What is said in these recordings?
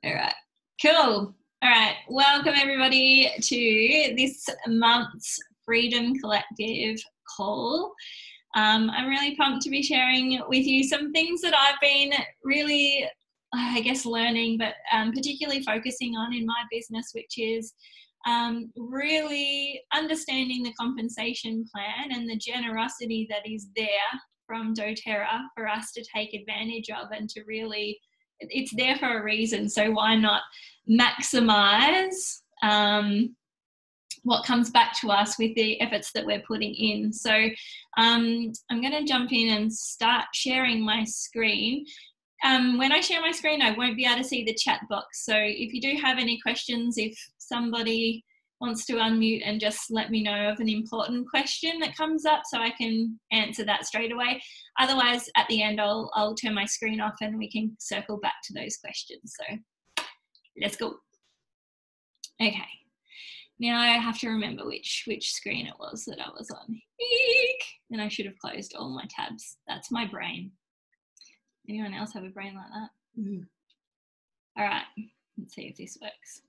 All right, cool. All right, welcome everybody to this month's Freedom Collective call. I'm really pumped to be sharing with you some things that I've been really, learning, but particularly focusing on in my business, which is really understanding the compensation plan and the generosity that is there from doTERRA for us to take advantage of and to really, it's there for a reason. So why not maximize what comes back to us with the efforts that we're putting in. So I'm going to jump in and start sharing my screen. When I share my screen, I won't be able to see the chat box. So if you do have any questions, if somebody wants to unmute and just let me know of an important question that comes up so I can answer that straight away. Otherwise, at the end, I'll turn my screen off and we can circle back to those questions. So let's go. Okay. Now I have to remember which screen it was that I was on. Eek! And I should have closed all my tabs. That's my brain. Anyone else have a brain like that? Mm. All right, let's see if this works.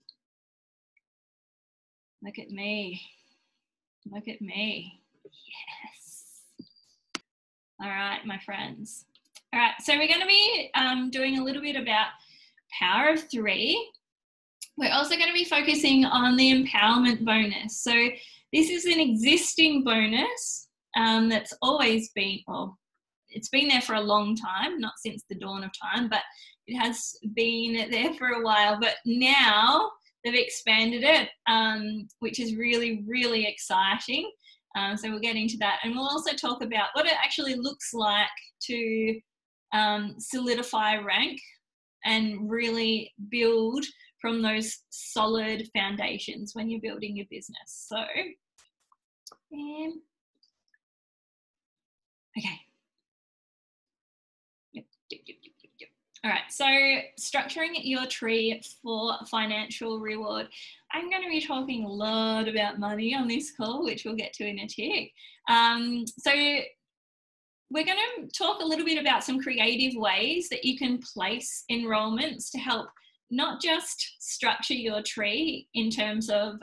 Look at me. Look at me. Yes. All right, my friends. All right, so we're going to be doing a little bit about Power of Three. We're also going to be focusing on the empowerment bonus. So this is an existing bonus that's always been, well, it's been there for a long time, not since the dawn of time, but it has been there for a while. But now they've expanded it, which is really, really exciting. So we'll get into that. And we'll also talk about what it actually looks like to solidify rank and really build from those solid foundations when you're building your business. So, okay. Yep. All right, so structuring your tree for financial reward. I'm going to be talking a lot about money on this call, which we'll get to in a tick. So we're going to talk a little bit about some creative ways that you can place enrollments to help not just structure your tree in terms of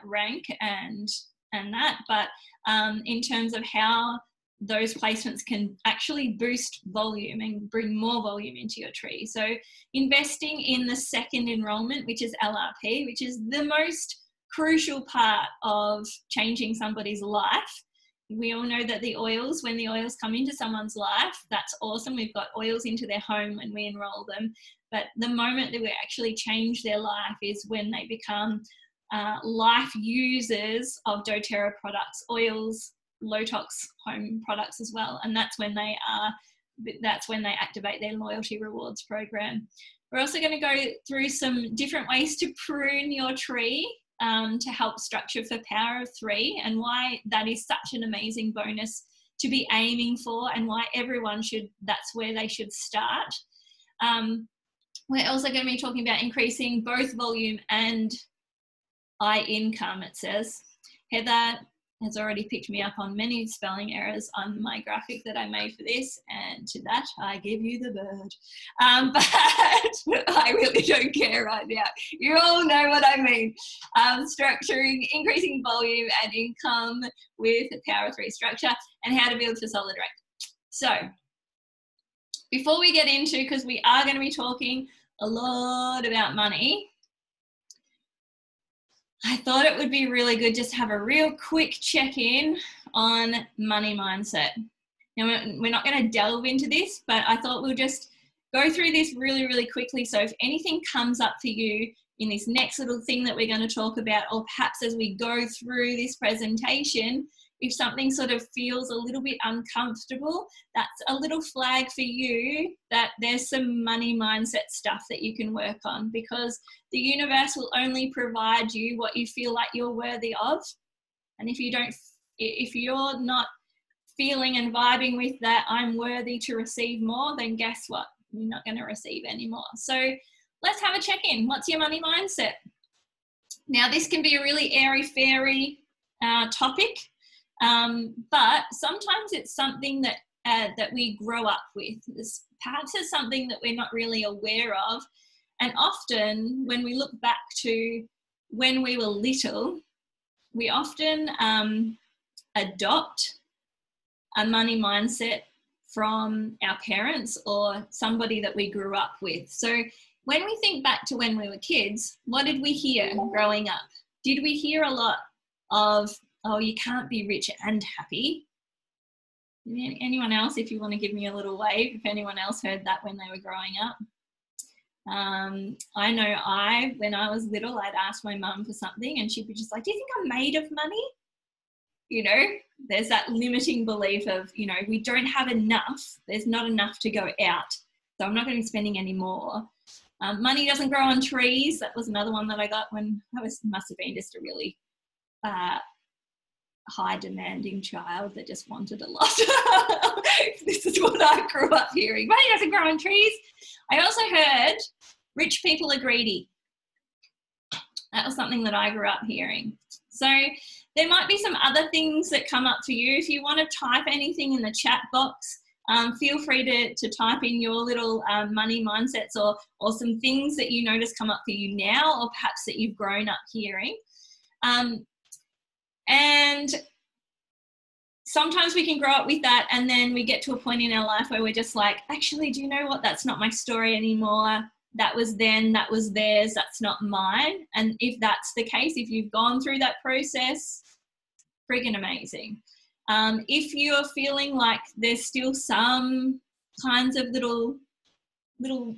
rank and that, but in terms of how those placements can actually boost volume and bring more volume into your tree. So investing in the second enrollment, which is LRP, which is the most crucial part of changing somebody's life. We all know that the oils, when the oils come into someone's life, that's awesome. We've got oils into their home when we enroll them. But the moment that we actually change their life is when they become life users of doTERRA products, oils, low tox home products as well. And that's when they activate their loyalty rewards program. We're also going to go through some different ways to prune your tree to help structure for Power of Three, and why that is such an amazing bonus to be aiming for, and why everyone that's where they should start. We're also going to be talking about increasing both volume and income, it says. Heather has already picked me up on many spelling errors on my graphic that I made for this, and to that I give you the bird. But I really don't care right now. You all know what I mean. Structuring, increasing volume and income with Power of Three structure, and how to build for solid rank. So before we get into, because we are going to be talking a lot about money, I thought it would be really good just to have a real quick check-in on money mindset. Now, we're not going to delve into this, but I thought we'll just go through this really, really quickly. So if anything comes up for you in this next little thing that we're going to talk about, or perhaps as we go through this presentation, if something sort of feels a little bit uncomfortable, that's a little flag for you that there's some money mindset stuff that you can work on, because the universe will only provide you what you feel like you're worthy of. And if you're not feeling and vibing with that, I'm worthy to receive more, then guess what? You're not going to receive any more. So let's have a check-in. What's your money mindset? Now, this can be a really airy-fairy topic. But sometimes it's something that we grow up with. Perhaps it's something that we're not really aware of. And often when we look back to when we were little, we often adopt a money mindset from our parents or somebody that we grew up with. So when we think back to when we were kids, what did we hear growing up? Did we hear a lot of, oh, you can't be rich and happy? Anyone else, if you want to give me a little wave, if anyone else heard that when they were growing up? I know when I was little, I'd ask my mum for something and she'd be just like, do you think I'm made of money? You know, there's that limiting belief of, you know, we don't have enough. There's not enough to go out. So I'm not going to be spending any more. Money doesn't grow on trees. That was another one that I got when I must have been just a really high demanding child that just wanted a lot. This is what I grew up hearing. Money doesn't grow on trees. I also heard rich people are greedy. That was something that I grew up hearing. So there might be some other things that come up for you. If you want to type anything in the chat box, feel free to type in your little money mindsets or some things that you notice come up for you now, or perhaps that you've grown up hearing. And sometimes we can grow up with that, and then we get to a point in our life where we're just like, actually, do you know what? That's not my story anymore. That was then, that was theirs, that's not mine. And if that's the case, if you've gone through that process, freaking amazing. If you're feeling like there's still some kinds of little, you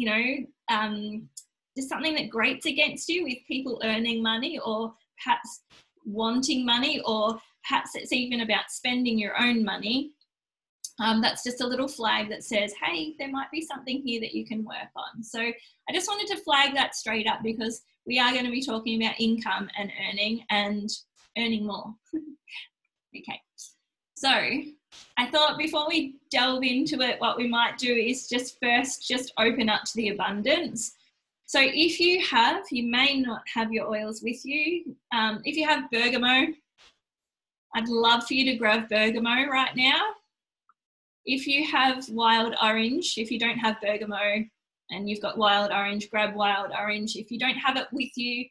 know, there's something that grates against you with people earning money, or perhaps wanting money, or perhaps it's even about spending your own money, that's just a little flag that says, hey, there might be something here that you can work on. So I just wanted to flag that straight up, because we are going to be talking about income and earning more. Okay, so I thought before we delve into it, what we might do is just open up to the abundance. So if you may not have your oils with you. If you have bergamot, I'd love for you to grab bergamot right now. If you have wild orange, if you don't have bergamot and you've got wild orange, grab wild orange. If you don't have it with you,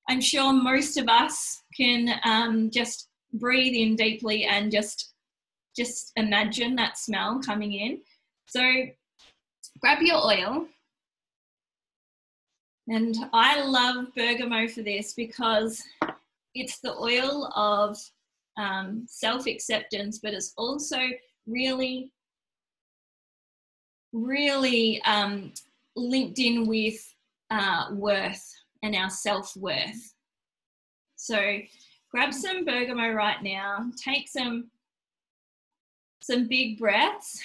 I'm sure most of us can just breathe in deeply and just imagine that smell coming in. So grab your oil. And I love bergamot for this because it's the oil of self-acceptance, but it's also really linked in with worth and our self-worth. So grab some bergamot right now, take some big breaths,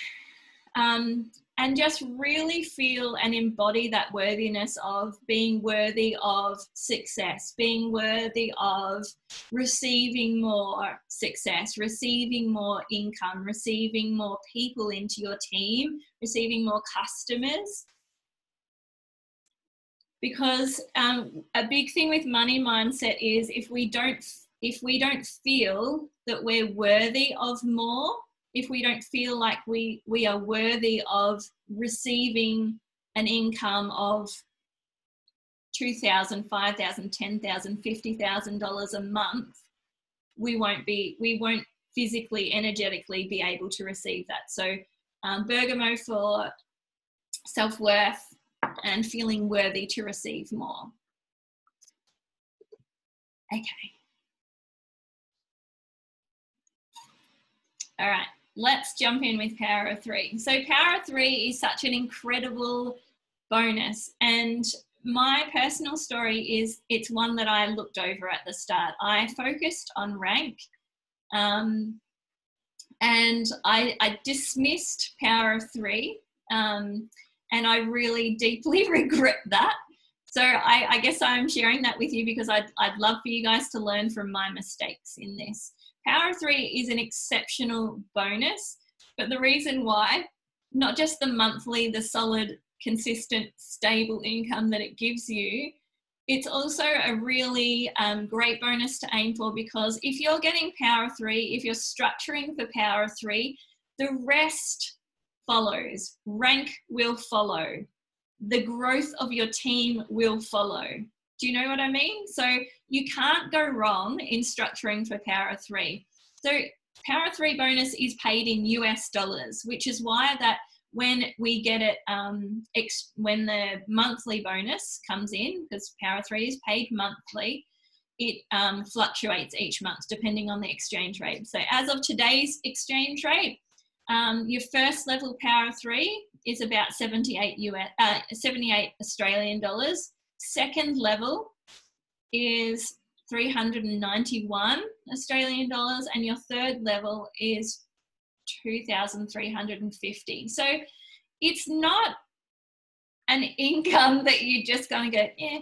and just really feel and embody that worthiness of being worthy of success, being worthy of receiving more success, receiving more income, receiving more people into your team, receiving more customers. Because a big thing with money mindset is if we don't feel that we're worthy of more, if we don't feel like we are worthy of receiving an income of $2,000, $5,000, $10,000, $50,000 a month, we won't physically, energetically be able to receive that. So bergamot for self-worth and feeling worthy to receive more. Okay. All right. Let's jump in with Power of Three. So Power of Three is such an incredible bonus. And my personal story is it's one that I looked over at the start. I focused on rank and I dismissed Power of Three, and I really deeply regret that. So I guess I'm sharing that with you because I'd love for you guys to learn from my mistakes in this. Power of Three is an exceptional bonus, but the reason why, not just the monthly, the solid, consistent, stable income that it gives you, it's also a really great bonus to aim for, because if you're getting Power of Three, if you're structuring for Power of Three, the rest follows. Rank will follow. the growth of your team will follow. Do you know what I mean? So you can't go wrong in structuring for Power of Three. So Power of Three bonus is paid in US dollars, which is why that when we get it, when the monthly bonus comes in, because Power of Three is paid monthly, it fluctuates each month depending on the exchange rate. So as of today's exchange rate, your first level Power of Three is about 78 Australian dollars. Second level is 391 Australian dollars, and your third level is 2,350. So it's not an income that you're just going to go, yeah.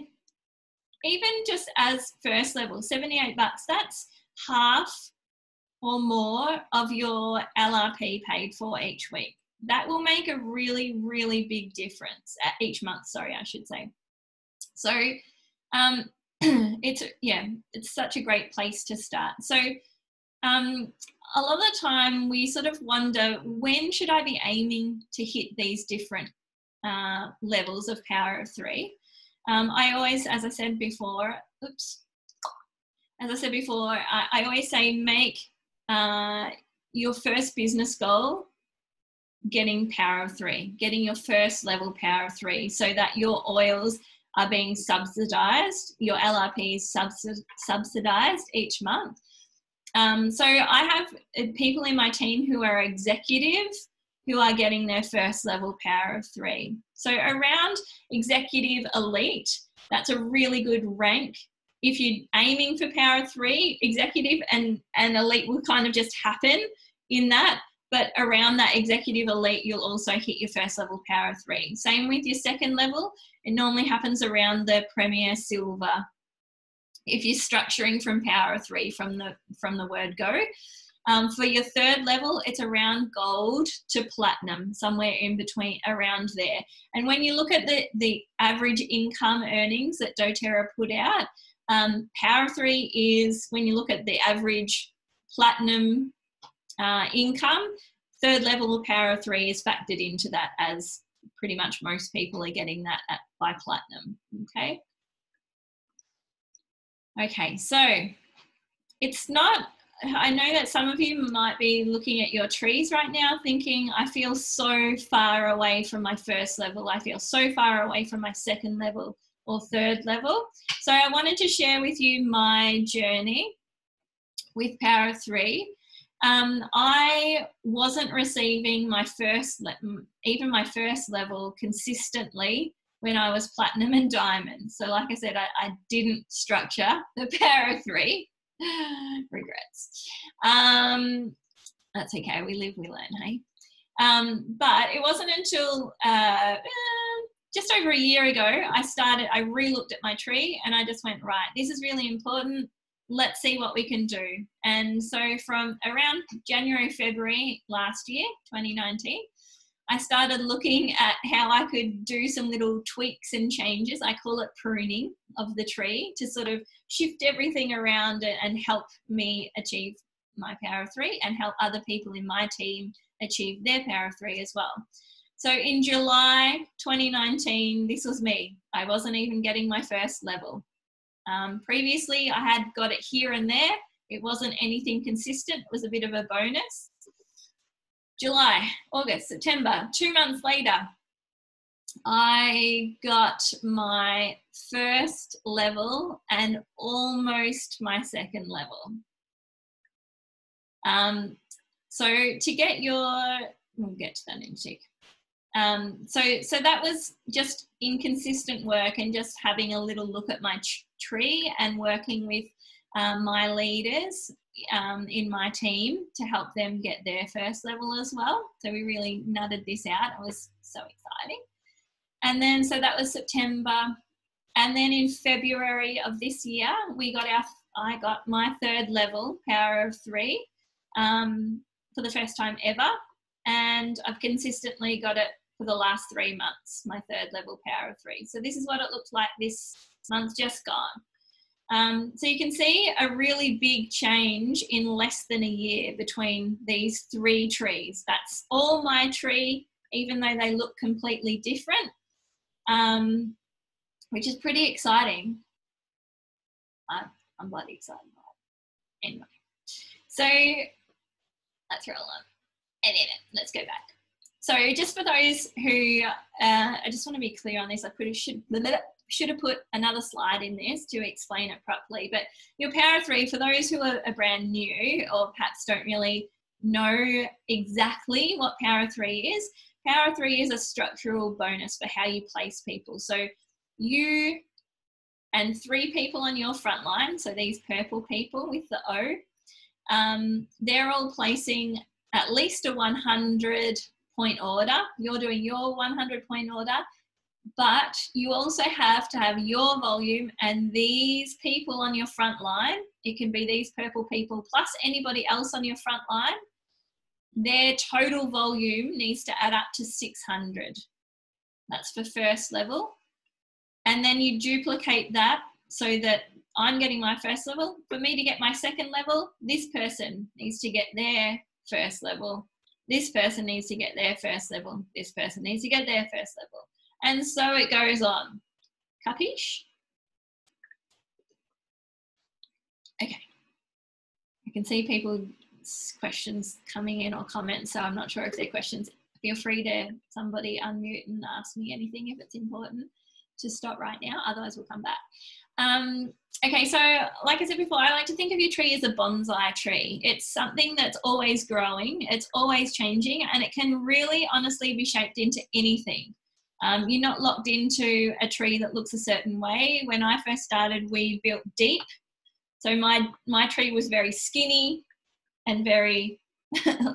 Even just as first level, 78 bucks, that's half or more of your LRP paid for each week. That will make a really, really big difference each month, sorry, I should say. So it's such a great place to start. So a lot of the time we sort of wonder, when should I be aiming to hit these different levels of Power of Three? I always, as I said before, I always say make your first business goal getting Power of Three, getting your first level Power of Three, so that your oils are being subsidized, your LRP is subsidized each month. So I have people in my team who are executive who are getting their first level Power of Three. So around executive elite, that's a really good rank. If you're aiming for Power of Three, executive and elite will kind of just happen in that. But around that executive elite, you'll also hit your first level Power of Three. Same with your second level. It normally happens around the Premier Silver. If you're structuring from Power of Three from the word go. For your third level, it's around gold to platinum, somewhere in between, around there. And when you look at the average income earnings that doTERRA put out, Power of Three is, when you look at the average platinum income, third level of Power of Three is factored into that, as pretty much most people are getting that by platinum, okay? Okay, so it's not, I know that some of you might be looking at your trees right now thinking, I feel so far away from my first level. I feel so far away from my second level or third level. So I wanted to share with you my journey with Power of Three. I wasn't receiving my first level consistently when I was platinum and diamond. So like I said, I didn't structure the Power of Three. Regrets. That's okay, we live, we learn, hey? But it wasn't until just over a year ago, I re-looked at my tree and I just went, right, this is really important. Let's see what we can do. And so from around January, February last year, 2019, I started looking at how I could do some little tweaks and changes. I call it pruning of the tree, to sort of shift everything around it and help me achieve my Power of Three and help other people in my team achieve their Power of Three as well. So in July 2019, this was me. I wasn't even getting my first level. Previously, I had got it here and there. It wasn't anything consistent. It was a bit of a bonus. July, August, September, 2 months later, I got my first level and almost my second level. So to get we'll get to that in a tick. So that was just inconsistent work and just having a little look at my tree and working with my leaders in my team to help them get their first level as well. So we really nutted this out. It was so exciting. And then, so that was September. And then in February of this year, I got my third level Power of Three for the first time ever. And I've consistently got it for the last 3 months, my third level Power of Three. So this is what it looked like this month just gone. So you can see a really big change in less than a year between these 3 trees. That's all my tree, even though they look completely different. which is pretty exciting. I'm bloody excited. Anyway, so let's roll on. And then let's go back. So just for those who, I just want to be clear on this. I should have put another slide in this to explain it properly. But your Power of Three, for those who are brand new or perhaps don't really know exactly what Power of Three is, Power of Three is a structural bonus for how you place people. So you and 3 people on your front line, so these purple people with the O, they're all placing at least a 100-point order. You're doing your 100-point order, but you also have to have your volume and these people on your front line. It can be these purple people plus anybody else on your front line. Their total volume needs to add up to 600. That's for first level. And then you duplicate that so that I'm getting my first level. For me to get my second level, this person needs to get their first level. This person needs to get their first level. This person needs to get their first level. And so it goes on. Capiche? Okay. I can see people's questions coming in or comments, so I'm not sure if they're questions. Feel free to somebody unmute and ask me anything if it's important to stop right now, otherwise we'll come back. Okay, so like I said before, I like to think of your tree as a bonsai tree. It's something that's always growing, it's always changing, and it can really honestly be shaped into anything. You're not locked into a tree that looks a certain way. When I first started, we built deep. So my tree was very skinny and very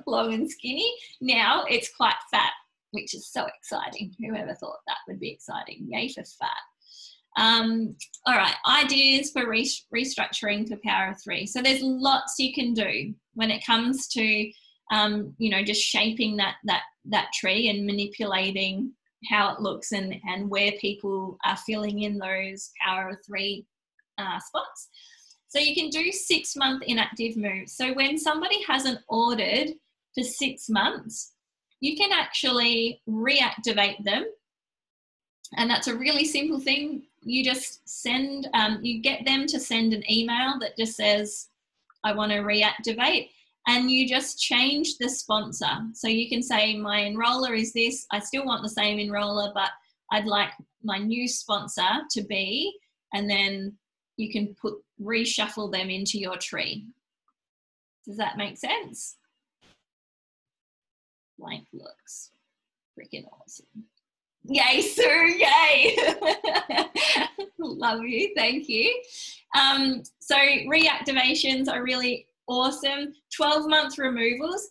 long and skinny. Now it's quite fat, which is so exciting. Whoever thought that would be exciting? Yay for fat. All right, ideas for restructuring for Power of Three. So there's lots you can do when it comes to, you know, just shaping that tree and manipulating how it looks and where people are filling in those Power of Three spots. So you can do 6-month inactive moves. So when somebody hasn't ordered for 6 months, you can actually reactivate them. And that's a really simple thing. You just send, you get them to send an email that just says, I want to reactivate, and you just change the sponsor. So you can say, my enroller is this. I still want the same enroller, but I'd like my new sponsor to be, and then you can reshuffle them into your tree. Does that make sense? Blank looks freaking awesome. Yay, Sue, yay. Love you, thank you. So reactivations are really awesome. 12-month removals.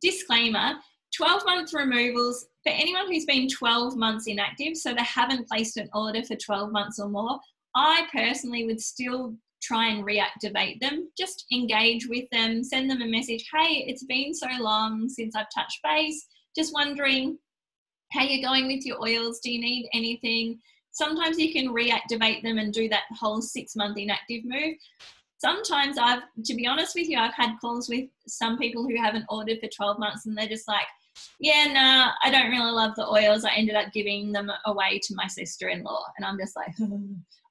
Disclaimer, 12-month removals, for anyone who's been 12 months inactive, so they haven't placed an order for 12 months or more, I personally would still try and reactivate them. Just engage with them, send them a message. Hey, it's been so long since I've touched base. Just wondering how you're going with your oils. Do you need anything? Sometimes you can reactivate them and do that whole 6-month inactive move. Sometimes to be honest with you, I've had calls with some people who haven't ordered for 12 months and they're just like, yeah, nah, I don't really love the oils. I ended up giving them away to my sister-in-law. And I'm just like,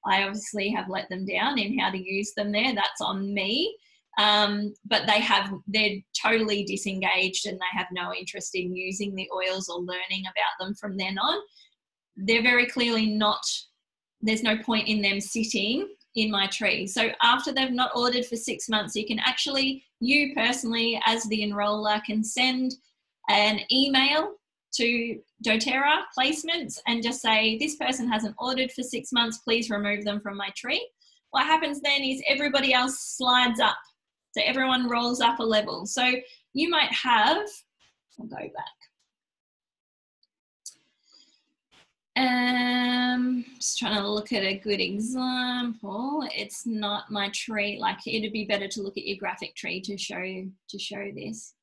I obviously have let them down in how to use them there. That's on me. But they're totally disengaged and they have no interest in using the oils or learning about them from then on. They're very clearly not, there's no point in them sitting in my tree. So after they've not ordered for 6 months, you can actually, you personally as the enroller can send an email to doTERRA placements and just say, this person hasn't ordered for 6 months, please remove them from my tree. What happens then is everybody else slides up. So everyone rolls up a level. So you might have, I'll go back. Just trying to look at a good example. It's not my tree. Like, it'd be better to look at your graphic tree to show this.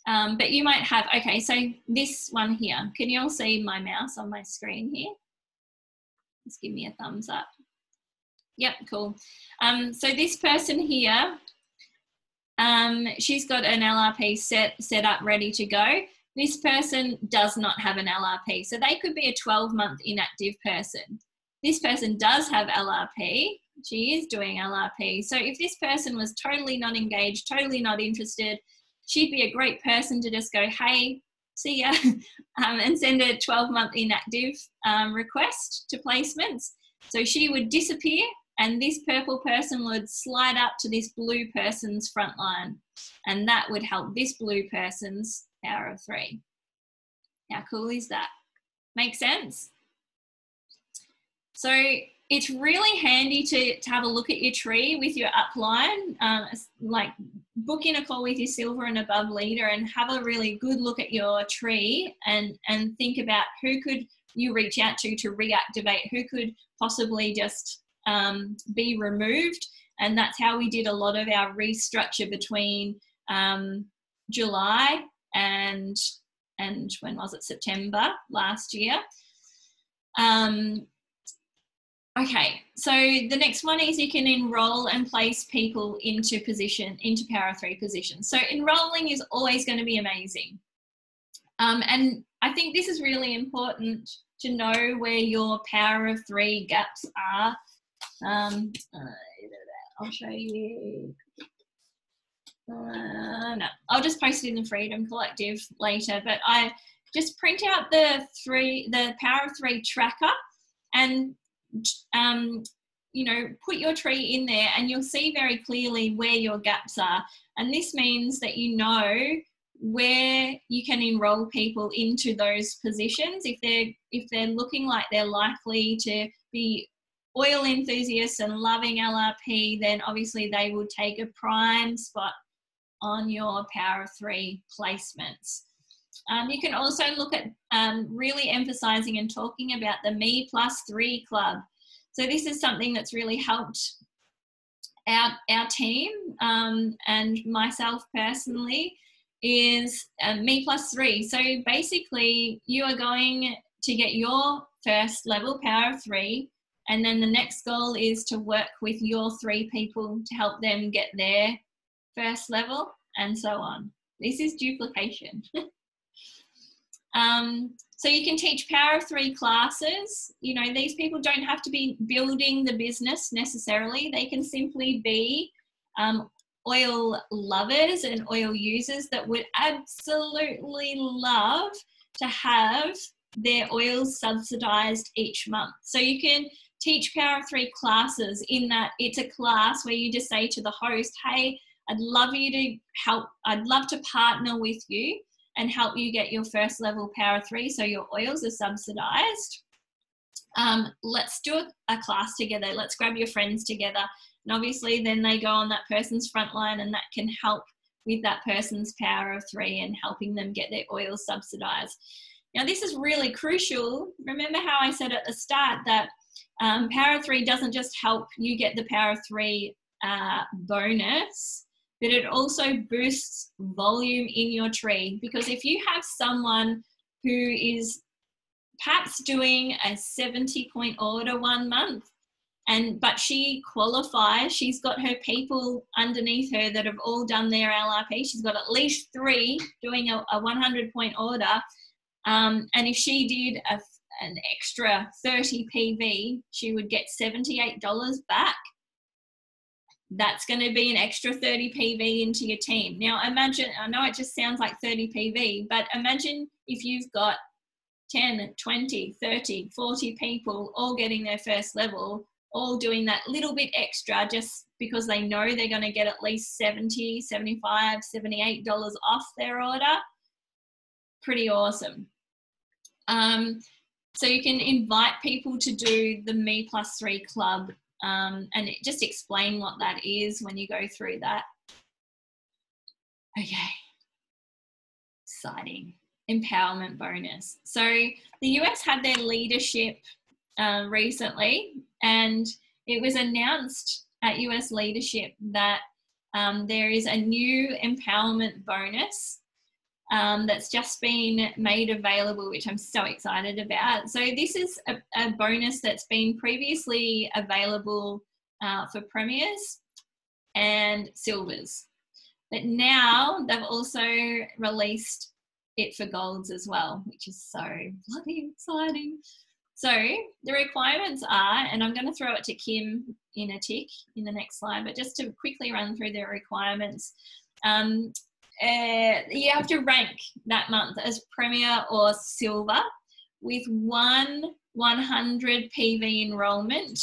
But you might have, okay, so this one here. Can you all see my mouse on my screen here? Just give me a thumbs up. Yep, cool. So this person here, she's got an LRP set up, ready to go. this person does not have an LRP. So they could be a 12-month inactive person. This person does have LRP. She is doing LRP. So if this person was totally not engaged, totally not interested, she'd be a great person to just go, hey, see ya, and send a 12-month inactive request to placements. So she would disappear and this purple person would slide up to this blue person's front line, and that would help this blue person's power of 3. How cool is that? Make sense? So it's really handy to have a look at your tree with your upline, like book in a call with your silver and above leader and have a really good look at your tree and think about who could you reach out to reactivate, who could possibly just be removed. And that's how we did a lot of our restructure between July and when was it, September last year. Okay, so the next one is you can enroll and place people into power of 3 positions. So enrolling is always going to be amazing. And I think this is really important to know where your power of 3 gaps are. I'll show you. No, I'll just post it in the Freedom Collective later, but I just print out the power of 3 tracker and you know, put your tree in there and you'll see very clearly where your gaps are. And this means that you know where you can enroll people into those positions. If they're looking like they're likely to be oil enthusiasts and loving LRP, then obviously they will take a prime spot on your power of 3 placements. You can also look at really emphasizing and talking about the Me+3 club. So this is something that's really helped our team and myself personally is Me+3. So basically you are going to get your first level power of 3, and then the next goal is to work with your 3 people to help them get their first level, and so on. This is duplication. So you can teach power of 3 classes. You know, these people don't have to be building the business necessarily. They can simply be oil lovers and oil users that would absolutely love to have their oils subsidized each month. So you can teach power of 3 classes in that it's a class where you just say to the host, hey, I'd love you to help. I'd love to partner with you and help you get your first level power of 3 so your oils are subsidized. Let's do a class together. Let's grab your friends together. And obviously then they go on that person's front line and that can help with that person's power of 3 and helping them get their oils subsidized. Now this is really crucial. Remember how I said at the start that power of 3 doesn't just help you get the power of 3 bonus, but it also boosts volume in your tree. Because if you have someone who is perhaps doing a 70-point order one month, but she qualifies, she's got her people underneath her that have all done their LRP, she's got at least 3 doing a 100-point order, and if she did an extra 30 PV, she would get $78 back. That's going to be an extra 30 PV into your team. Now imagine, I know it just sounds like 30 PV, but imagine if you've got 10, 20, 30, 40 people all getting their first level, all doing that little bit extra just because they know they're going to get at least $70, $75, $78 off their order. Pretty awesome. So you can invite people to do the Me+3 club and just explain what that is when you go through that. Okay, exciting. Empowerment bonus. So the US had their leadership recently, and it was announced at US leadership that there is a new empowerment bonus that's just been made available, which I'm so excited about. So this is a bonus that's been previously available for premiers and silvers, but now they've also released it for golds as well, which is so bloody exciting. So the requirements are, and I'm going to throw it to Kim in a tick in the next slide, but just to quickly run through the requirements. You have to rank that month as Premier or Silver with 100 PV enrolment,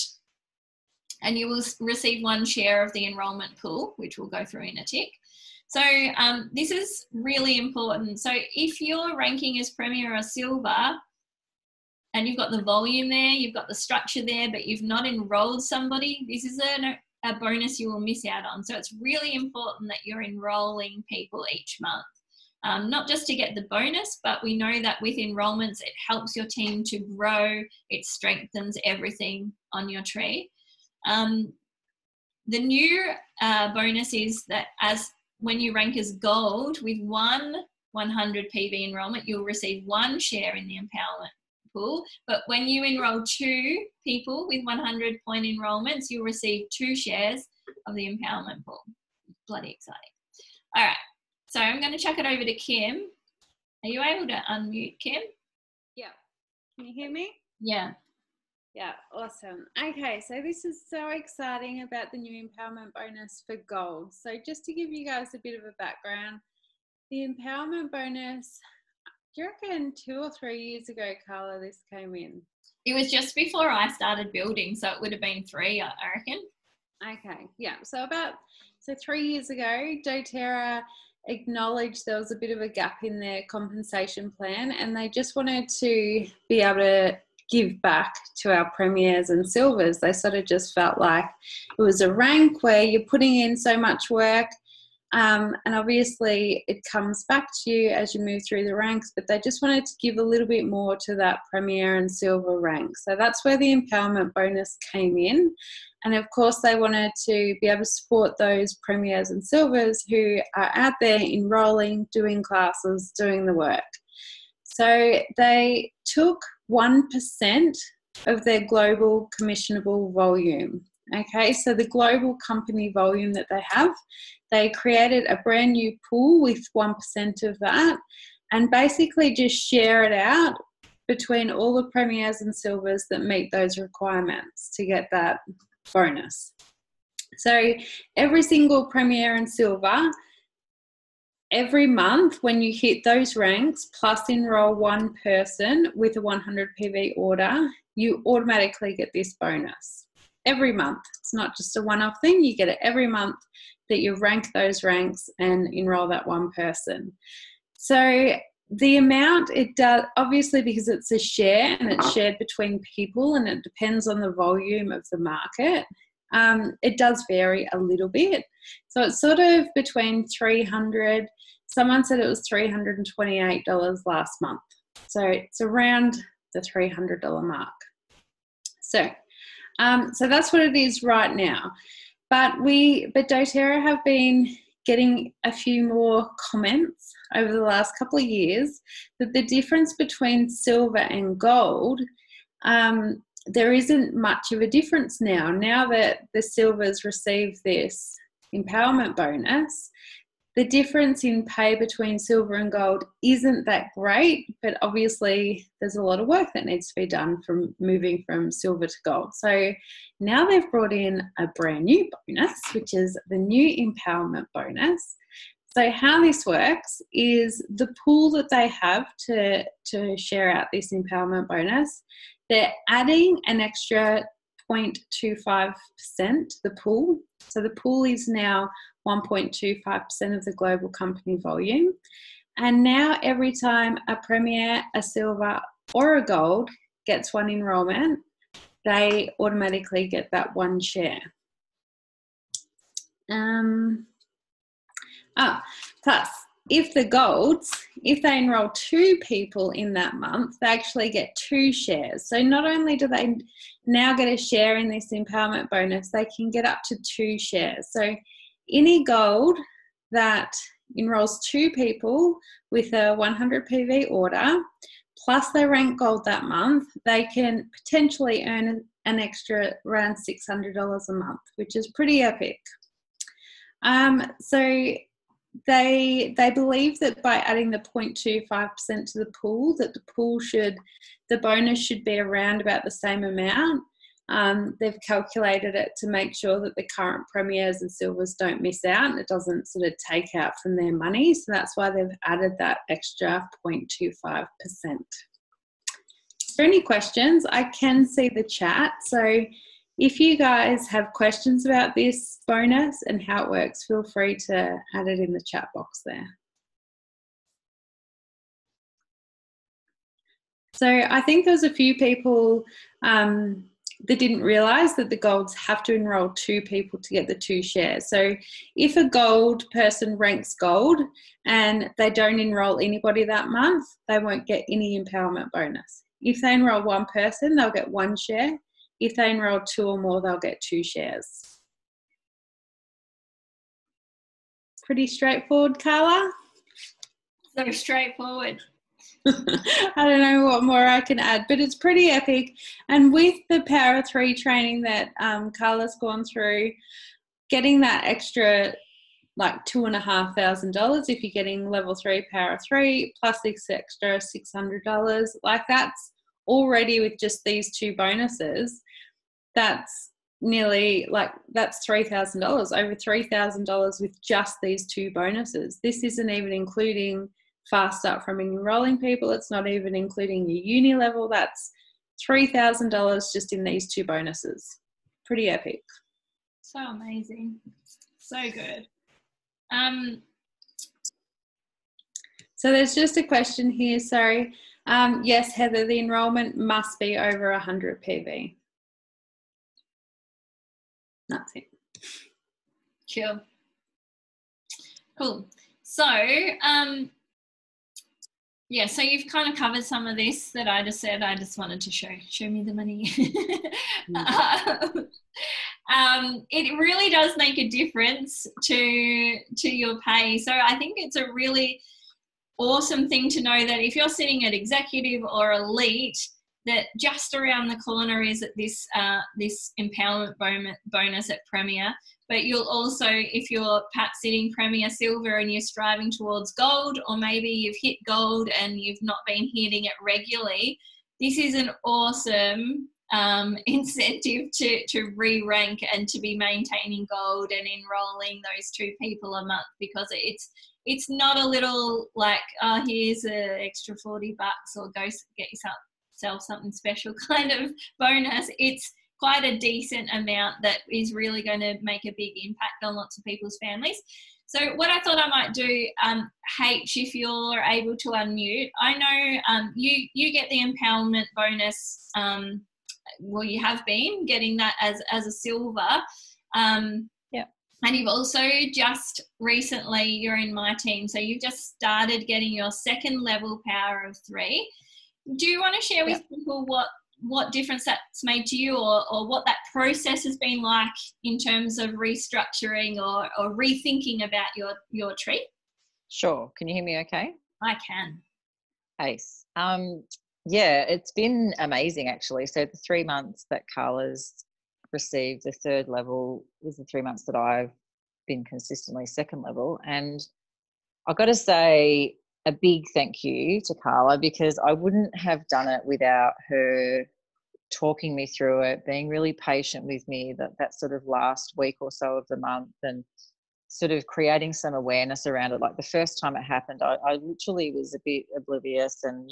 and you will receive 1 share of the enrolment pool, which we'll go through in a tick. So this is really important. So if you're ranking as Premier or Silver, and you've got the volume there, you've got the structure there, but you've not enrolled somebody, this is a bonus you will miss out on. So it's really important that you're enrolling people each month. Not just to get the bonus, but we know that with enrollments, it helps your team to grow, it strengthens everything on your tree. The new bonus is that when you rank as gold with 100 PV enrollment, you'll receive 1 share in the empowerment pool. But when you enroll 2 people with 100 point enrollments, you'll receive 2 shares of the empowerment pool. Bloody exciting. All right, so I'm going to chuck it over to Kim. Are you able to unmute, Kim? Yeah. Can you hear me? Yeah. Yeah, awesome. Okay, so this is so exciting about the new empowerment bonus for gold. So just to give you guys a bit of a background, the empowerment bonus, do you reckon 2 or 3 years ago, Carla, this came in? It was just before I started building, so it would have been 3, I reckon. Okay, yeah. So 3 years ago, doTERRA acknowledged there was a bit of a gap in their compensation plan, and they just wanted to be able to give back to our premiers and silvers. They sort of just felt like it was a rank where you're putting in so much work, and obviously it comes back to you as you move through the ranks, but they just wanted to give a little bit more to that premier and silver rank. So that's where the empowerment bonus came in. And of course they wanted to be able to support those premiers and silvers who are out there enrolling, doing classes, doing the work. So they took 1% of their global commissionable volume. Okay, so the global company volume that they have, they created a brand new pool with 1% of that and basically just share it out between all the premiers and silvers that meet those requirements to get that bonus. So every single premier and silver, every month when you hit those ranks plus enroll 1 person with a 100 PV order, you automatically get this bonus. Every month. It's not just a one-off thing. You get it every month that you rank those ranks and enroll that 1 person. So the amount it does, obviously because it's a share and it's shared between people and it depends on the volume of the market, it does vary a little bit. So it's sort of between $300, someone said it was $328 last month. So it's around the $300 mark. So that's what it is right now. But doTERRA have been getting a few more comments over the last couple of years that the difference between silver and gold, there isn't much of a difference now. Now that the silvers receive this empowerment bonus, the difference in pay between silver and gold isn't that great, but obviously there's a lot of work that needs to be done from moving from silver to gold. So now they've brought in a brand new bonus, which is the new empowerment bonus. So how this works is the pool that they have to share out this empowerment bonus, they're adding an extra 0.25% to the pool. So the pool is now 1.25% of the global company volume. And now every time a premier, a silver or a gold gets 1 enrolment, they automatically get that 1 share. Plus, if the golds, if they enroll 2 people in that month, they actually get 2 shares. So not only do they now get a share in this empowerment bonus, they can get up to 2 shares. So any gold that enrolls 2 people with a 100 PV order, plus they rank gold that month, they can potentially earn an extra around $600 a month, which is pretty epic. So they believe that by adding the 0.25% to the pool, that the bonus should be around about the same amount. They've calculated it to make sure that the current premiers and silvers don't miss out and it doesn't sort of take out from their money. So that's why they've added that extra 0.25%. For any questions, I can see the chat. So if you guys have questions about this bonus and how it works, feel free to add it in the chat box there. So I think there's a few people that didn't realise that the golds have to enrol 2 people to get the 2 shares. So if a gold person ranks gold and they don't enrol anybody that month, they won't get any empowerment bonus. If they enrol 1 person, they'll get 1 share. If they enrol 2 or more, they'll get 2 shares. Pretty straightforward, Carla? So straightforward. I don't know what more I can add, but it's pretty epic. And with the Power 3 training that Carla's gone through, getting that extra like $2,500 if you're getting level 3 Power 3 plus this extra $600, like that's already with just these 2 bonuses, that's nearly like that's $3,000, over $3,000 with just these 2 bonuses. This isn't even including fast start from enrolling people. It's not even including your uni level. That's $3,000 just in these 2 bonuses. Pretty epic. So amazing. So good. So there's just a question here, sorry. Yes, Heather, the enrolment must be over 100 PV. That's it. Cool. Cool. So, yeah, so you've kind of covered some of this that I just said. I just wanted to show me the money. It really does make a difference to your pay. So I think it's a really awesome thing to know that if you're sitting at executive or elite, that just around the corner is at this empowerment bonus at Premier. But you'll also, if you're perhaps sitting Premier Silver and you're striving towards gold, or maybe you've hit gold and you've not been hitting it regularly, this is an awesome incentive to re-rank and to be maintaining gold and enrolling those 2 people a month, because it's not a little like, oh, here's an extra $40 or go get yourself something special kind of bonus. It's quite a decent amount that is really going to make a big impact on lots of people's families. So what I thought I might do, H, if you're able to unmute, I know you get the empowerment bonus. Well, you have been getting that as a silver. Yeah. And you've also just recently, you're in my team, so you've just started getting your 2nd level Power of 3. Do you want to share with people what difference that's made to you, or what that process has been like in terms of restructuring or rethinking about your tree? Sure. Can you hear me okay? I can. Ace. Yeah, it's been amazing actually. So the 3 months that Carla's received the 3rd level is the 3 months that I've been consistently 2nd level. And I've got to say a big thank you to Carla, because I wouldn't have done it without her talking me through it, being really patient with me that sort of last week or so of the month, and sort of creating some awareness around it. Like the first time it happened, I literally was a bit oblivious and,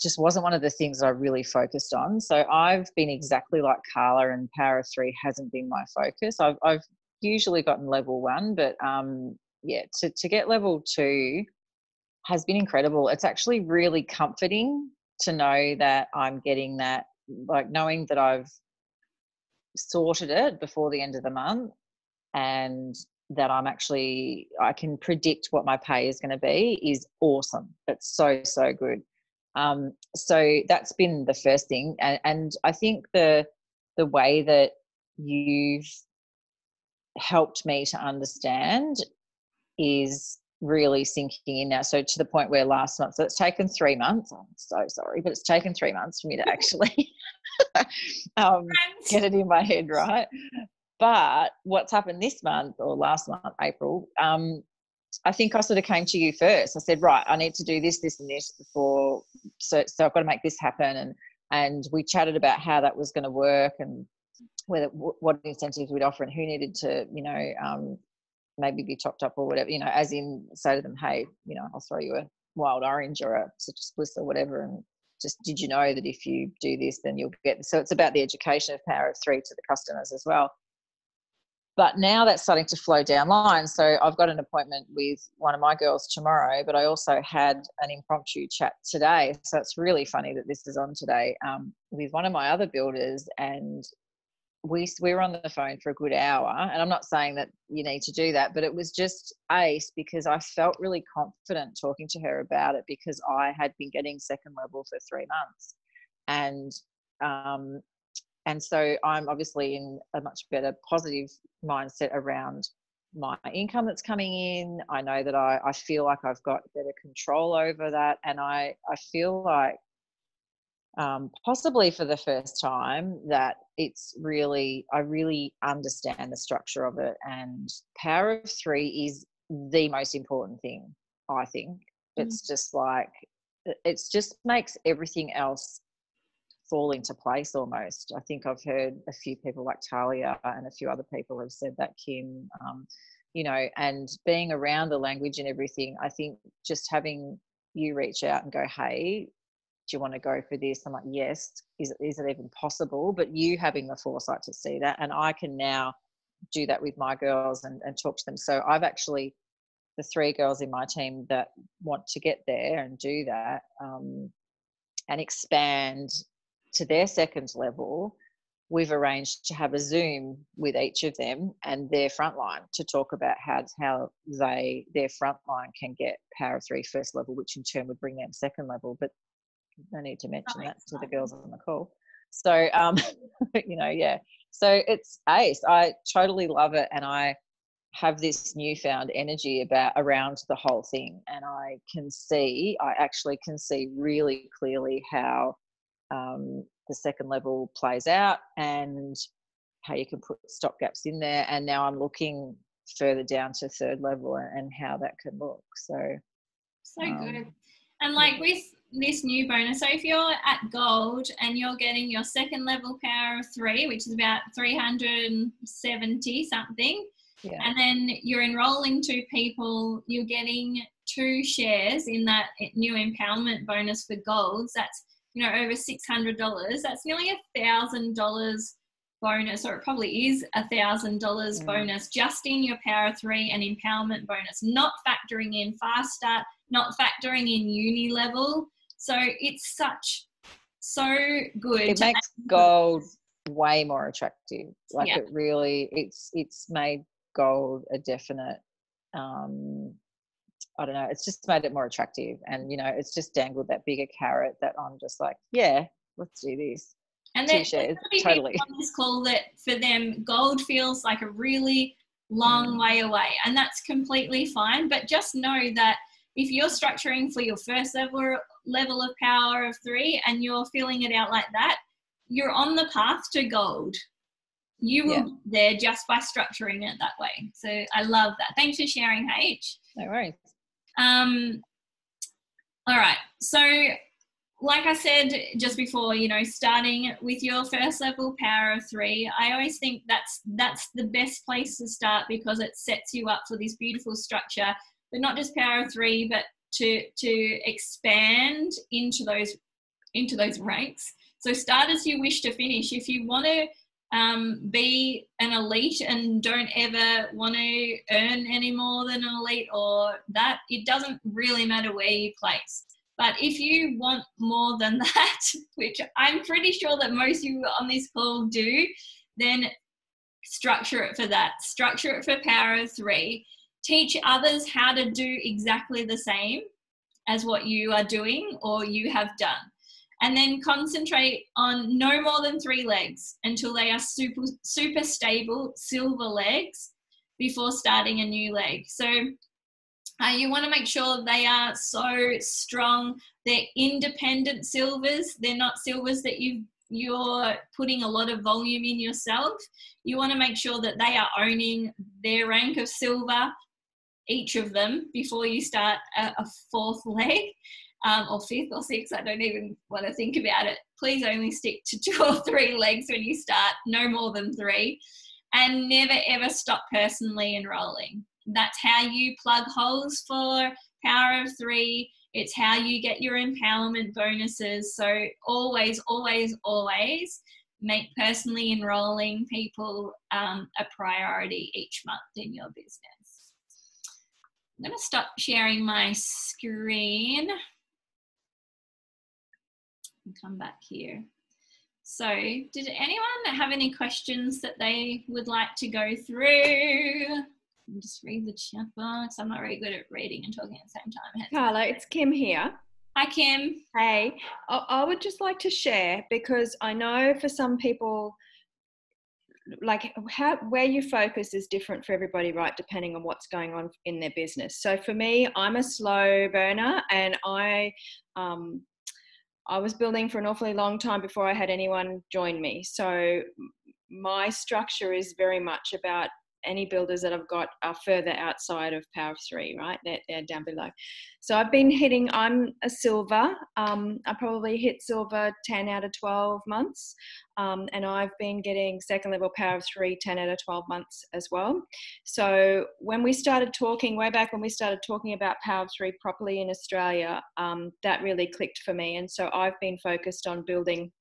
just wasn't one of the things I really focused on. So I've been exactly like Carla, and Power 3 hasn't been my focus. I've usually gotten level 1, but to get level 2 has been incredible. It's actually really comforting to know that I'm getting that, like knowing that I've sorted it before the end of the month, and that I can predict what my pay is going to be, is awesome. It's so good. So that's been the first thing. And I think the way that you've helped me to understand is really sinking in now. So to the point where last month, so it's taken 3 months. I'm so sorry, but it's taken 3 months for me to actually get it in my head, right? But what's happened this month or last month, April, I think I sort of came to you first. I said, right, I need to do this, this and this before. So I've got to make this happen. And we chatted about how that was going to work and what incentives we'd offer and who needed to, maybe be topped up or whatever, as in say to them, hey, I'll throw you a wild orange or a citrus bliss or whatever. And just, did you know that if you do this, then you'll get, so it's about the education of Power of Three to the customers as well. But now that's starting to flow down line. So I've got an appointment with one of my girls tomorrow, but I also had an impromptu chat today. So it's really funny that this is on today, with one of my other builders, and we were on the phone for a good hour. And I'm not saying that you need to do that, but it was just ace because I felt really confident talking to her about it because I had been getting second level for 3 months. And so I'm obviously in a much better positive mindset around my income that's coming in. I know that I feel like I've got better control over that. And I feel like possibly for the first time that I really understand the structure of it. And Power of Three is the most important thing, I think. It's just like, it just makes everything else fall into place almost. I think I've heard a few people like Talia and a few other people have said that, Kim, and being around the language and everything, I think just having you reach out and go, hey, do you want to go for this? I'm like, yes. Is it even possible? But you having the foresight to see that, and I can now do that with my girls and talk to them. So I've actually, the 3 girls in my team that want to get there and do that and expand to their second level, we've arranged to have a Zoom with each of them and their frontline to talk about how their frontline can get Power of Three first level, which in turn would bring them second level. But no need to mention that to the girls on the call. So, yeah. So it's ace. I totally love it, and I have this newfound energy around the whole thing, and I actually can see really clearly how the second level plays out and how you can put stop gaps in there. And now I'm looking further down to third level and how that can look. So good. And like with this new bonus, so if you're at gold and you're getting your second level Power of Three, which is about 370 something, and then you're enrolling 2 people, you're getting 2 shares in that new empowerment bonus for golds. That's over $600. That's nearly $1,000 bonus, or it probably is $1,000 bonus just in your Power 3 and empowerment bonus, not factoring in Fast Start, not factoring in uni level. So it's so good. It makes gold way more attractive. Like it really, it's made gold a definite, I don't know, it's just made it more attractive. And, it's just dangled that bigger carrot that I'm just like, yeah, let's do this. And there's totally on this call that for them, gold feels like a really long way away, and that's completely fine. But just know that if you're structuring for your first level of Power of Three and you're filling it out like that, you're on the path to gold. You will be there just by structuring it that way. So I love that. Thanks for sharing, H. No worries. All right. So like I said just before, starting with your first level Power of Three, I always think that's the best place to start because it sets you up for this beautiful structure, but not just Power of Three, but to expand into those ranks. So start as you wish to finish. If you want to be an elite and don't ever want to earn any more than an elite or that, it doesn't really matter where you place. But if you want more than that, which I'm pretty sure that most of you on this call do, then structure it for that. Structure it for Power of Three. Teach others how to do exactly the same as what you are doing or you have done. And then concentrate on no more than 3 legs until they are super, super stable silver legs before starting a new leg. So you want to make sure they are so strong. They're independent silvers. They're not silvers that you've you're putting a lot of volume in yourself, you want to make sure that they are owning their rank of silver, each of them, before you start a fourth leg, or fifth or sixth. I don't even want to think about it. Please only stick to 2 or 3 legs when you start, no more than 3. And never ever stop personally enrolling. That's how you plug holes for Power of 3. It's how you get your empowerment bonuses. So always, always, always make personally enrolling people a priority each month in your business. I'm going to stop sharing my screen and come back here. So did anyone have any questions that they would like to go through? I'll just read the chat box. I'm not very good at reading and talking at the same time. Carla, it's Kim here. Hi, Kim. Hey, I would just like to share, because I know for some people, like where you focus is different for everybody, right? Depending on what's going on in their business. So for me, I'm a slow burner, and I was building for an awfully long time before I had anyone join me. So my structure is very much about any builders that I've got are further outside of Power of 3, right? They're down below. So I've been hitting, I'm a silver. I probably hit silver 10 out of 12 months. And I've been getting second level Power of 3, 10 out of 12 months as well. So when we started talking, way back when we started talking about Power of 3 properly in Australia, that really clicked for me. And so I've been focused on building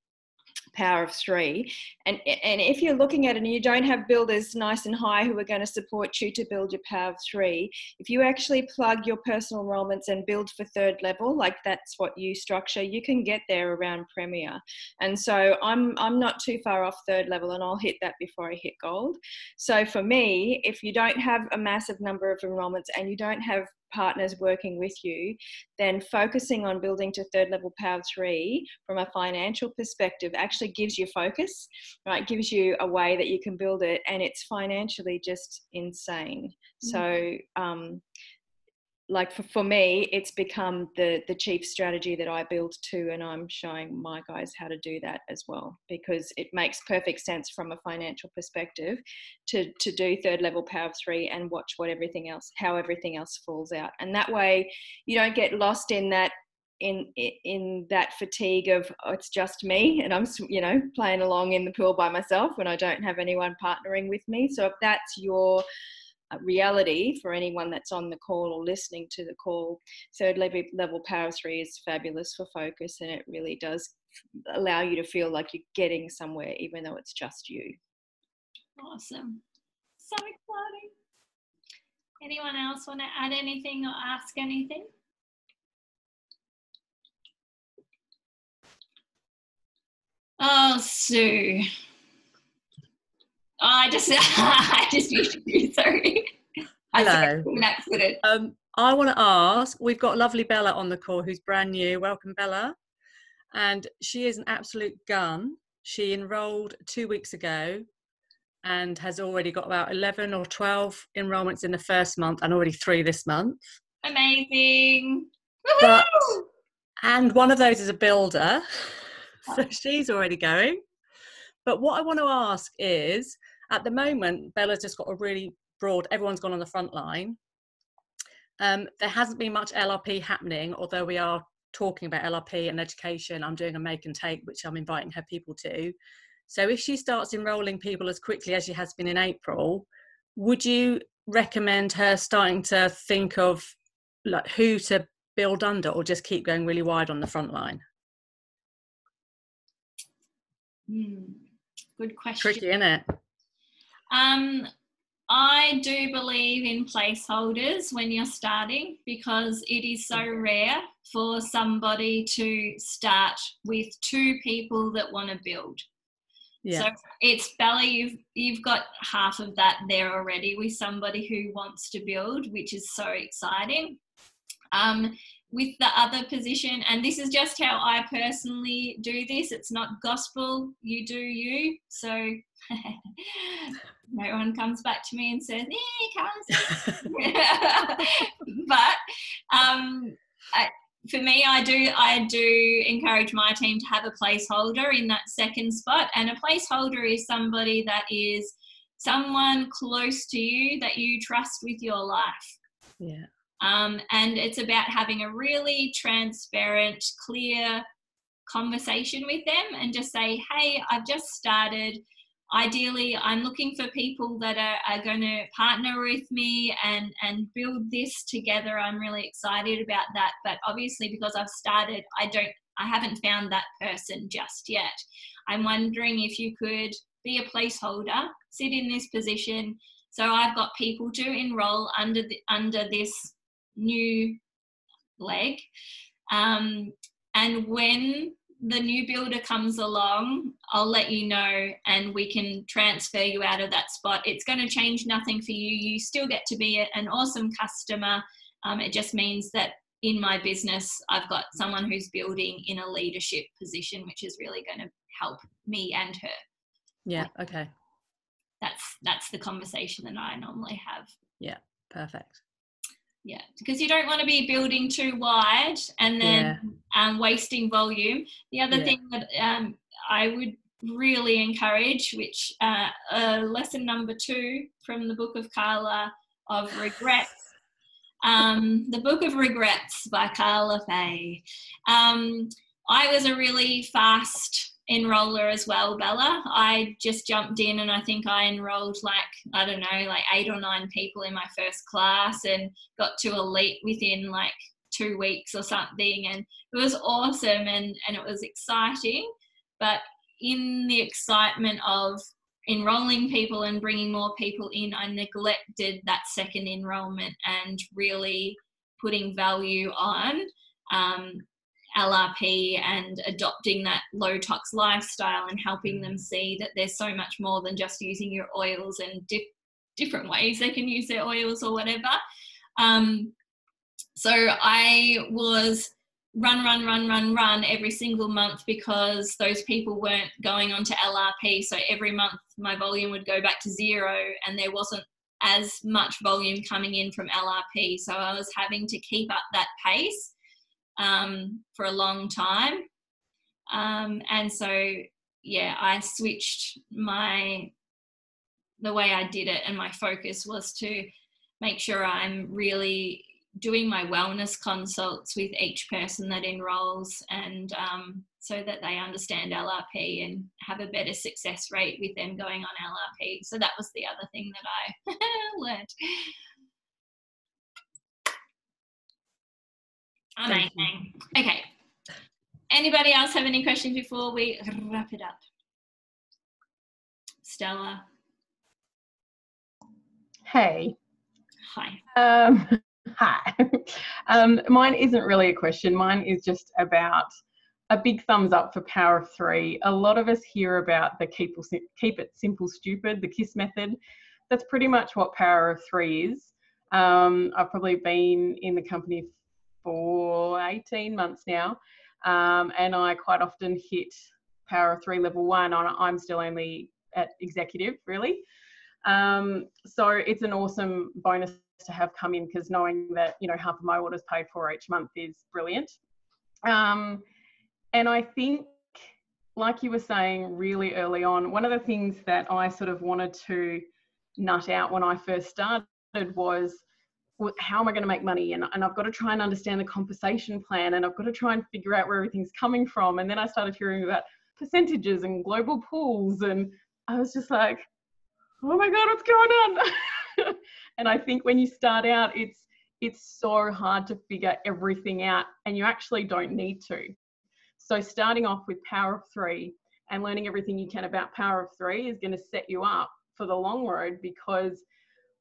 Power of 3, and if you're looking at it and you don't have builders nice and high who are going to support you to build your Power of 3, if you actually plug your personal enrollments and build for third level, like that's what you structure, you can get there around Premier. And so I'm not too far off third level, and I'll hit that before I hit gold. So for me, if you don't have a massive number of enrollments and you don't have partners working with you, then focusing on building to third level Power 3 from a financial perspective actually gives you focus, right? Gives you a way that you can build it, and it's financially just insane. So like for me, it's become the chief strategy that I build to, and I'm showing my guys how to do that as well, because it makes perfect sense from a financial perspective to do third level Power 3 and watch what everything else, how everything else falls out. And that way you don't get lost in that in that fatigue of, oh, it's just me and I'm, you know, playing along in the pool by myself when I don't have anyone partnering with me. So if that's your reality for anyone that's on the call or listening to the call, third level Power 3 is fabulous for focus, and it really does allow you to feel like you're getting somewhere even though it's just you. Awesome. So exciting. Anyone else want to add anything or ask anything? Oh, Sue. Oh, I just muted you, sorry. Hello. An accident. I want to ask, we've got lovely Bella on the call who's brand new. Welcome, Bella. And she is an absolute gun. She enrolled 2 weeks ago and has already got about 11 or 12 enrollments in the first month and already 3 this month. Amazing. And one of those is a builder. So she's already going. But what I want to ask is, at the moment, Bella's just got a really broad, everyone's gone on the front line. There hasn't been much LRP happening, although we are talking about LRP and education. I'm doing a make and take, which I'm inviting her people to. So if she starts enrolling people as quickly as she has been in April, would you recommend her starting to think of like who to build under, or just keep going really wide on the front line? Good question. Tricky, isn't it? I do believe in placeholders when you're starting, because it is so rare for somebody to start with 2 people that want to build. Yeah. So it's Bella, you've got half of that there already with somebody who wants to build, which is so exciting. With the other position, and this is just how I personally do this, it's not gospel, you do you. So no one comes back to me and says, Carla. But for me, I do encourage my team to have a placeholder in that second spot, and a placeholder is somebody that is someone close to you that you trust with your life. Yeah. And it's about having a really transparent, clear conversation with them and just say, hey, I've just started. Ideally, I'm looking for people that are going to partner with me and build this together. I'm really excited about that. But obviously, because I've started, I haven't found that person just yet. I'm wondering if you could be a placeholder, sit in this position. So I've got people to enroll under this new leg. And when the new builder comes along, I'll let you know and we can transfer you out of that spot. It's going to change nothing for you. You still get to be an awesome customer. It just means that in my business, I've got someone who's building in a leadership position, which is really going to help me and her. Yeah. Okay. That's the conversation that I normally have. Yeah. Perfect. Yeah, because you don't want to be building too wide and then wasting volume. The other thing that I would really encourage, which lesson number 2 from the book of Carla of Regrets, the Book of Regrets by Carla Fay. I was a really fast enroller as well, Bella. I just jumped in and I think I enrolled like 8 or 9 people in my first class and got to elite within like 2 weeks or something, and it was awesome and it was exciting. But in the excitement of enrolling people and bringing more people in, I neglected that second enrollment and really putting value on LRP and adopting that low tox lifestyle and helping them see that there's so much more than just using your oils and different ways they can use their oils or whatever. So I was run every single month because those people weren't going on to LRP. So every month my volume would go back to 0 and there wasn't as much volume coming in from LRP. So I was having to keep up that pace for a long time. And so, I switched the way I did it, and my focus was to make sure I'm really doing my wellness consults with each person that enrolls, and so that they understand LRP and have a better success rate with them going on LRP. So that was the other thing that I learned. Amazing. Okay. Anybody else have any questions before we wrap it up? Stella. Hey. Hi. Hi. Mine isn't really a question. Mine is just about a big thumbs up for Power of 3. A lot of us hear about the keep it simple, stupid, the KISS method. That's pretty much what Power of 3 is. I've probably been in the company for 18 months now, and I quite often hit Power of 3 level 1. I'm still only at executive, really. So it's an awesome bonus to have come in, because knowing that, half of my orders paid for each month is brilliant. And I think, like you were saying really early on, one of the things that I sort of wanted to nut out when I first started was, how am I going to make money? And I've got to try and understand the compensation plan, and I've got to try and figure out where everything's coming from. And then I started hearing about percentages and global pools, and I was just like, oh my God, what's going on? And I think when you start out, it's so hard to figure everything out, and you actually don't need to. So starting off with Power of 3 and learning everything you can about Power of 3 is going to set you up for the long road, because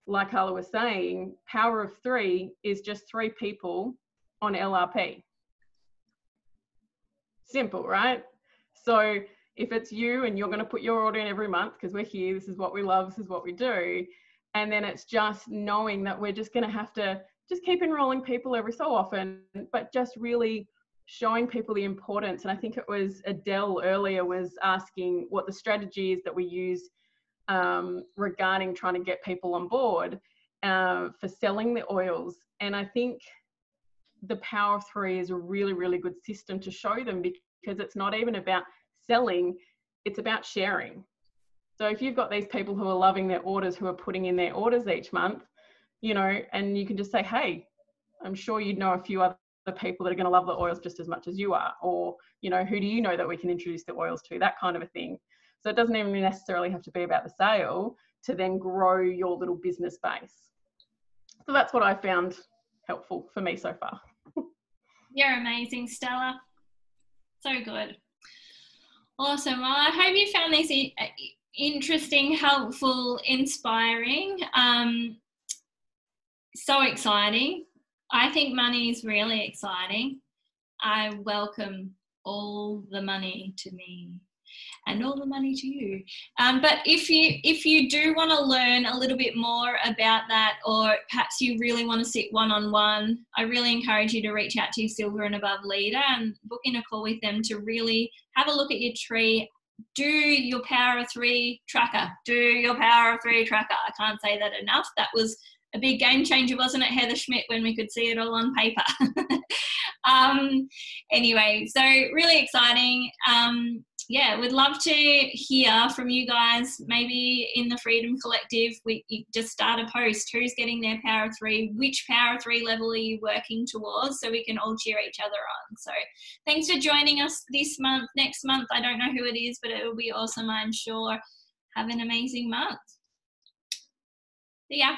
like Carla was saying, Power of 3 is just 3 people on LRP. Simple, right? So if it's you and you're going to put your order in every month, because we're here, this is what we love, this is what we do, and then it's just knowing that we're just going to have to just keep enrolling people every so often, but just really showing people the importance. And I think it was Adele earlier was asking what the strategy is that we use regarding trying to get people on board for selling the oils. And I think the Power of Three is a really, really good system to show them, because it's not even about selling, it's about sharing. So if you've got these people who are loving their orders, who are putting in their orders each month, you know, and you can just say, hey, I'm sure you know a few other people that are going to love the oils just as much as you are, or, you know, who do you know that we can introduce the oils to, that kind of a thing. So it doesn't even necessarily have to be about the sale to then grow your little business base. So that's what I found helpful for me so far. You're amazing, Stella. So good. Awesome. Well, I hope you found this interesting, helpful, inspiring, so exciting. I think money is really exciting. I welcome all the money to me and all the money to you. But if you do want to learn a little bit more about that, or perhaps you really want to sit one-on-one, I really encourage you to reach out to your Silver and Above leader and book in a call with them to really have a look at your tree. Do your Power of Three tracker. Do your Power of Three tracker. I can't say that enough. That was a big game changer, wasn't it, Heather Schmidt, when we could see it all on paper? Anyway, so really exciting. Yeah, we'd love to hear from you guys. Maybe in the Freedom Collective, we just start a post. Who's getting their Power of Three? Which Power of Three level are you working towards? So we can all cheer each other on. So thanks for joining us this month. Next month, I don't know who it is, but it will be awesome, I'm sure. Have an amazing month. See ya.